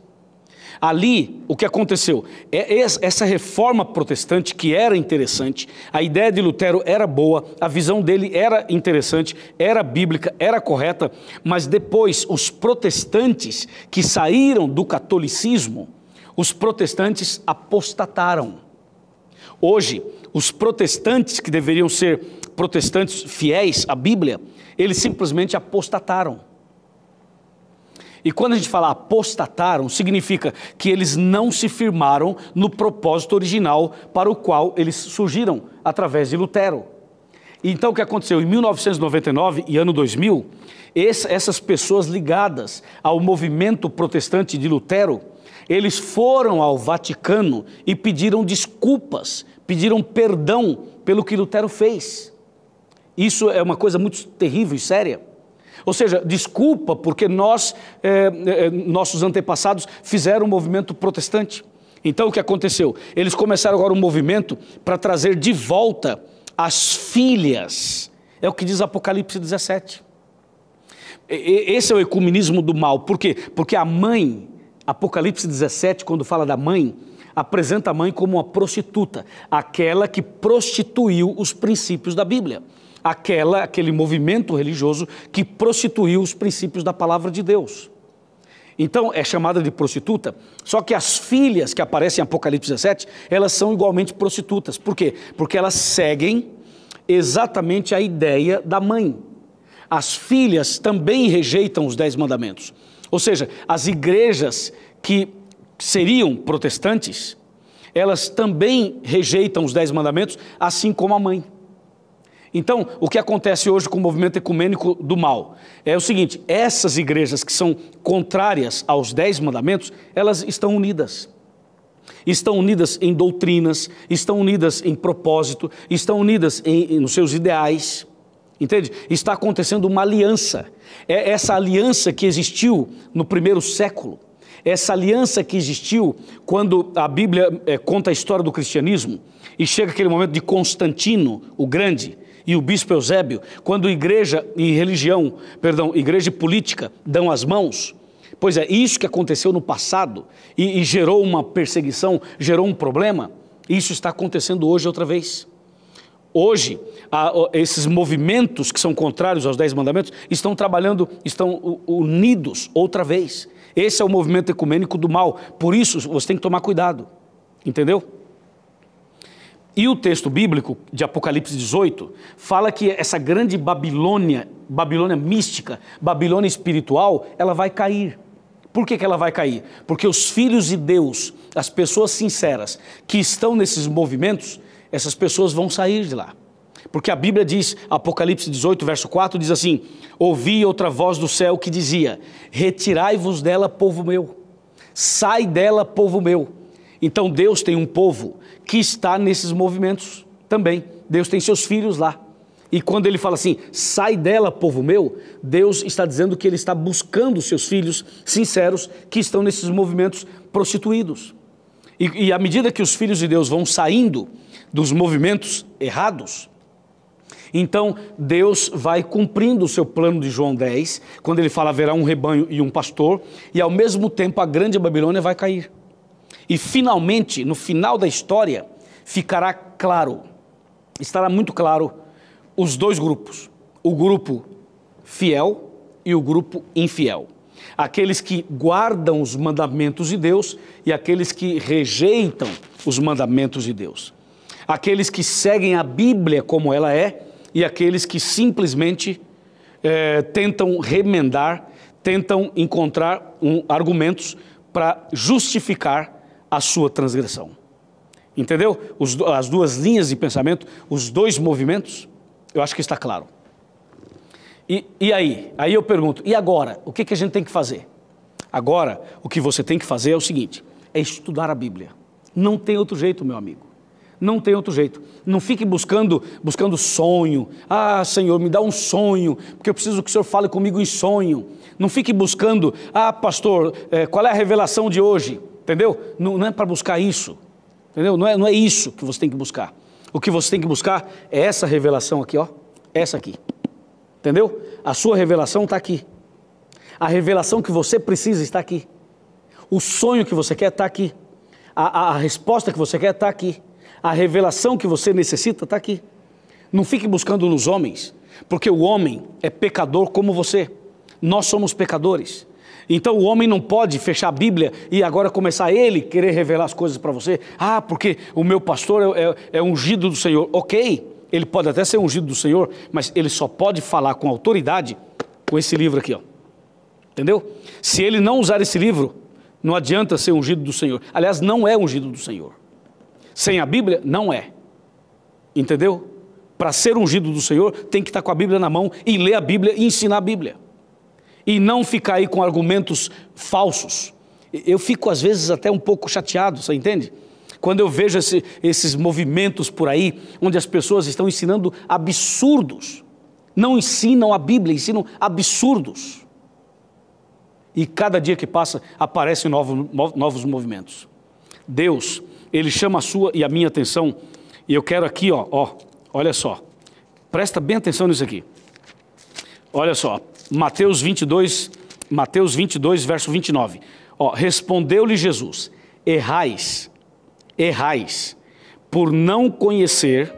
Ali, o que aconteceu? Essa reforma protestante, que era interessante, a ideia de Lutero era boa, a visão dele era interessante, era bíblica, era correta, mas depois os protestantes que saíram do catolicismo, os protestantes apostataram. Hoje, os protestantes que deveriam ser protestantes fiéis à Bíblia, eles simplesmente apostataram. E quando a gente fala apostataram, significa que eles não se firmaram no propósito original para o qual eles surgiram através de Lutero. Então o que aconteceu? Em 1999 e ano 2000, essas pessoas ligadas ao movimento protestante de Lutero, eles foram ao Vaticano e pediram desculpas, pediram perdão pelo que Lutero fez. Isso é uma coisa muito terrível e séria. Ou seja, desculpa porque nossos antepassados fizeram um movimento protestante. Então o que aconteceu? Eles começaram agora um movimento para trazer de volta as filhas. É o que diz Apocalipse 17. Esse é o ecumenismo do mal. Por quê? Porque a mãe, Apocalipse 17, quando fala da mãe, apresenta a mãe como uma prostituta, aquela que prostituiu os princípios da Bíblia. Aquele movimento religioso que prostituiu os princípios da palavra de Deus. Então é chamada de prostituta, só que as filhas que aparecem em Apocalipse 17, elas são igualmente prostitutas. Por quê? Porque elas seguem exatamente a ideia da mãe. As filhas também rejeitam os 10 mandamentos. Ou seja, as igrejas que seriam protestantes, elas também rejeitam os 10 mandamentos, assim como a mãe. Então, o que acontece hoje com o movimento ecumênico do mal é o seguinte: essas igrejas que são contrárias aos 10 mandamentos, elas estão unidas. Estão unidas em doutrinas, estão unidas em propósito, estão unidas nos seus ideais. Entende? Está acontecendo uma aliança. É essa aliança que existiu no primeiro século. Essa aliança que existiu quando a Bíblia conta a história do cristianismo e chega aquele momento de Constantino, o Grande, e o bispo Eusébio, quando igreja e política dão as mãos. Pois é, isso que aconteceu no passado e gerou uma perseguição, gerou um problema, isso está acontecendo hoje outra vez. Hoje, esses movimentos que são contrários aos 10 mandamentos estão trabalhando, estão unidos outra vez. Esse é o movimento ecumênico do mal, por isso você tem que tomar cuidado. Entendeu? E o texto bíblico de Apocalipse 18 fala que essa grande Babilônia, Babilônia mística, Babilônia espiritual, ela vai cair. Por que ela vai cair? Porque os filhos de Deus, as pessoas sinceras que estão nesses movimentos, essas pessoas vão sair de lá. Porque a Bíblia diz, Apocalipse 18, verso 4, diz assim: ouvi outra voz do céu que dizia, retirai-vos dela, povo meu, sai dela, povo meu. Então Deus tem um povo que está nesses movimentos também. Deus tem seus filhos lá. E quando ele fala assim, sai dela, povo meu, Deus está dizendo que ele está buscando seus filhos sinceros que estão nesses movimentos prostituídos. E à medida que os filhos de Deus vão saindo dos movimentos errados, então Deus vai cumprindo o seu plano de João 10, quando ele fala haverá um rebanho e um pastor, e ao mesmo tempo a grande Babilônia vai cair. E finalmente, no final da história, ficará claro, estará muito claro, os dois grupos, o grupo fiel e o grupo infiel. Aqueles que guardam os mandamentos de Deus e aqueles que rejeitam os mandamentos de Deus. Aqueles que seguem a Bíblia como ela é e aqueles que simplesmente tentam remendar, tentam encontrar argumentos para justificar a sua transgressão. Entendeu? As duas linhas de pensamento, os dois movimentos, eu acho que está claro. E aí? Aí eu pergunto, e agora? O que a gente tem que fazer? Agora, o que você tem que fazer é o seguinte, é estudar a Bíblia. Não tem outro jeito, meu amigo. Não tem outro jeito. Não fique buscando sonho. Ah, Senhor, me dá um sonho, porque eu preciso que o Senhor fale comigo em sonho. Não fique buscando, pastor, qual é a revelação de hoje? Entendeu? Não é para buscar isso. Entendeu? Não é isso que você tem que buscar. O que você tem que buscar é essa revelação aqui, ó. Essa aqui. Entendeu? A sua revelação está aqui. A revelação que você precisa está aqui. O sonho que você quer está aqui. A resposta que você quer está aqui. A revelação que você necessita está aqui. Não fique buscando nos homens, porque o homem é pecador como você. Nós somos pecadores. Então o homem não pode fechar a Bíblia e agora começar ele querer revelar as coisas para você. Ah, porque o meu pastor é ungido do Senhor. Ok, ele pode até ser ungido do Senhor, mas ele só pode falar com autoridade com esse livro aqui, ó. Entendeu? Se ele não usar esse livro, não adianta ser ungido do Senhor. Aliás, não é ungido do Senhor. Sem a Bíblia, não é. Entendeu? Para ser ungido do Senhor, tem que estar com a Bíblia na mão e ler a Bíblia e ensinar a Bíblia. E não ficar aí com argumentos falsos. Eu fico às vezes até um pouco chateado, você entende? Quando eu vejo esses movimentos por aí, onde as pessoas estão ensinando absurdos. Não ensinam a Bíblia, ensinam absurdos. E cada dia que passa, aparecem novos movimentos. Deus, Ele chama a sua e a minha atenção, e eu quero aqui, olha só, presta bem atenção nisso aqui. Olha só, Mateus 22, verso 29. Respondeu-lhe Jesus, errais, por não conhecer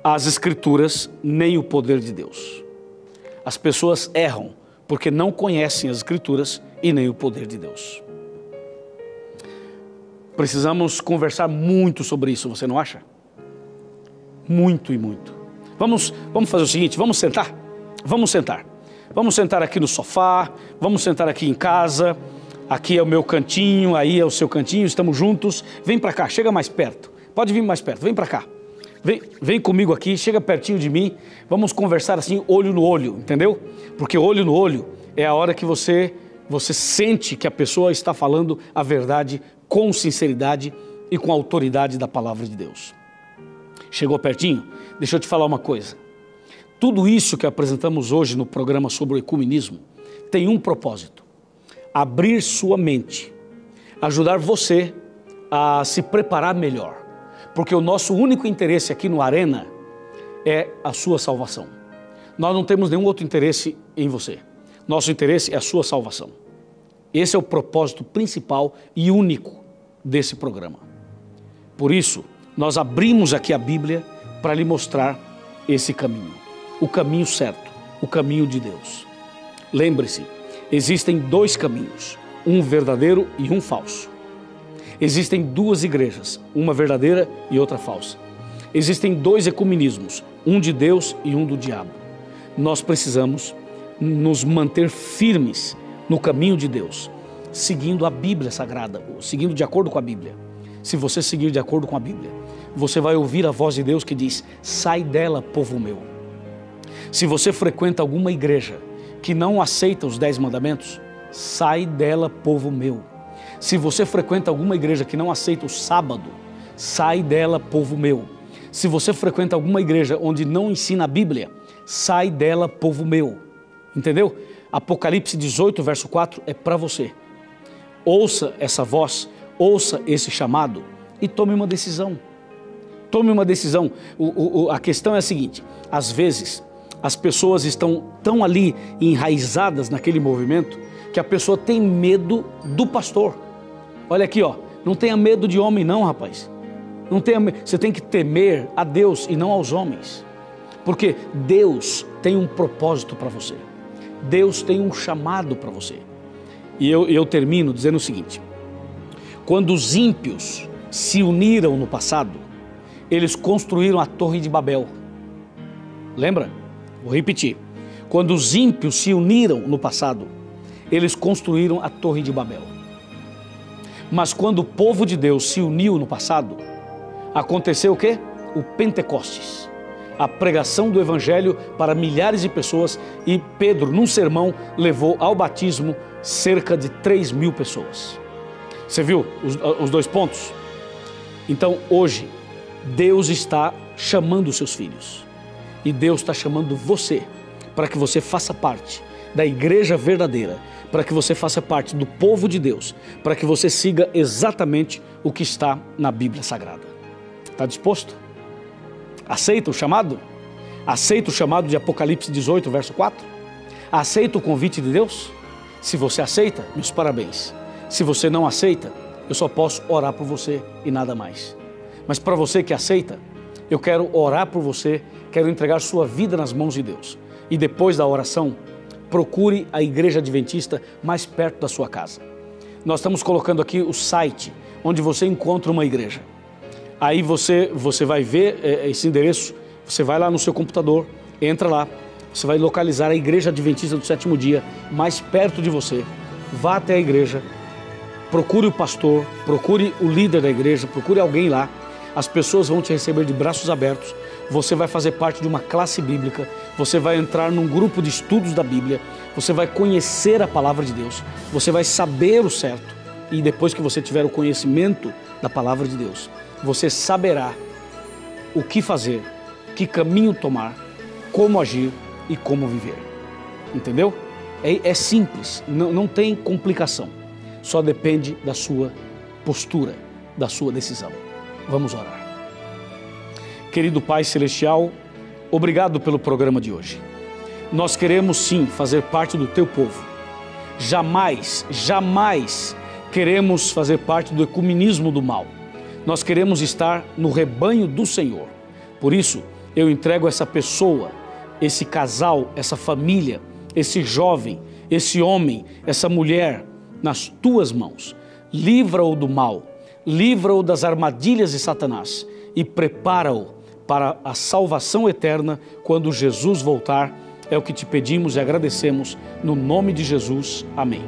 as Escrituras nem o poder de Deus. As pessoas erram porque não conhecem as Escrituras e nem o poder de Deus. Precisamos conversar muito sobre isso, você não acha? Muito e muito. Vamos fazer o seguinte, vamos sentar? Vamos sentar. Vamos sentar aqui no sofá, vamos sentar aqui em casa, aqui é o meu cantinho, aí é o seu cantinho, estamos juntos. Vem para cá, chega mais perto. Pode vir mais perto, vem para cá. Vem comigo aqui, chega pertinho de mim, vamos conversar assim, olho no olho, entendeu? Porque olho no olho é a hora que você sente que a pessoa está falando a verdade com sinceridade e com a autoridade da palavra de Deus. Chegou pertinho? Deixa eu te falar uma coisa. Tudo isso que apresentamos hoje no programa sobre o ecumenismo tem um propósito: abrir sua mente, ajudar você a se preparar melhor, porque o nosso único interesse aqui no Arena é a sua salvação. Nós não temos nenhum outro interesse em você. Nosso interesse é a sua salvação. Esse é o propósito principal e único desse programa. Por isso, nós abrimos aqui a Bíblia para lhe mostrar esse caminho, o caminho certo, o caminho de Deus. Lembre-se, existem dois caminhos, um verdadeiro e um falso. Existem duas igrejas, uma verdadeira e outra falsa. Existem dois ecumenismos, um de Deus e um do diabo. Nós precisamos nos manter firmes no caminho de Deus, seguindo a Bíblia Sagrada, seguindo de acordo com a Bíblia. Se você seguir de acordo com a Bíblia, você vai ouvir a voz de Deus que diz: sai dela, povo meu. Se você frequenta alguma igreja que não aceita os 10 mandamentos, sai dela, povo meu. Se você frequenta alguma igreja que não aceita o sábado, sai dela, povo meu. Se você frequenta alguma igreja onde não ensina a Bíblia, sai dela, povo meu. Entendeu? Apocalipse 18, verso 4 é para você. Ouça essa voz, ouça esse chamado e tome uma decisão. Tome uma decisão. A questão é a seguinte: às vezes as pessoas estão tão ali enraizadas naquele movimento que a pessoa tem medo do pastor. Olha aqui, ó, não tenha medo de homem não, rapaz. Não tenha, você tem que temer a Deus e não aos homens. Porque Deus tem um propósito para você. Deus tem um chamado para você. E eu termino dizendo o seguinte: quando os ímpios se uniram no passado, eles construíram a Torre de Babel. Lembra? Vou repetir. Quando os ímpios se uniram no passado, eles construíram a Torre de Babel. Mas quando o povo de Deus se uniu no passado, aconteceu o quê? O Pentecostes. A pregação do Evangelho para milhares de pessoas, e Pedro, num sermão, levou ao batismo cerca de 3.000 pessoas. Você viu os dois pontos? Então, hoje, Deus está chamando os seus filhos. E Deus está chamando você para que você faça parte da igreja verdadeira, para que você faça parte do povo de Deus, para que você siga exatamente o que está na Bíblia Sagrada. Está disposto? Aceita o chamado? Aceita o chamado de Apocalipse 18, verso 4? Aceita o convite de Deus? Se você aceita, meus parabéns. Se você não aceita, eu só posso orar por você e nada mais. Mas para você que aceita, eu quero orar por você, quero entregar sua vida nas mãos de Deus. E depois da oração, procure a igreja adventista mais perto da sua casa. Nós estamos colocando aqui o site onde você encontra uma igreja. Aí você vai ver esse endereço, você vai lá no seu computador, entra lá, você vai localizar a igreja adventista do sétimo dia mais perto de você. Vá até a igreja, procure o pastor, procure o líder da igreja, procure alguém lá. As pessoas vão te receber de braços abertos, você vai fazer parte de uma classe bíblica, você vai entrar num grupo de estudos da Bíblia, você vai conhecer a palavra de Deus, você vai saber o certo, e depois que você tiver o conhecimento da palavra de Deus, você saberá o que fazer, que caminho tomar, como agir e como viver. Entendeu? É simples, não tem complicação, só depende da sua postura, da sua decisão. Vamos orar. Querido Pai Celestial, obrigado pelo programa de hoje. Nós queremos sim fazer parte do Teu povo. Jamais queremos fazer parte do ecumenismo do mal. Nós queremos estar no rebanho do Senhor. Por isso, eu entrego essa pessoa, esse casal, essa família, esse jovem, esse homem, essa mulher, nas Tuas mãos. Livra-o do mal. Livra-o das armadilhas de Satanás e prepara-o para a salvação eterna quando Jesus voltar. É o que te pedimos e agradecemos no nome de Jesus. Amém.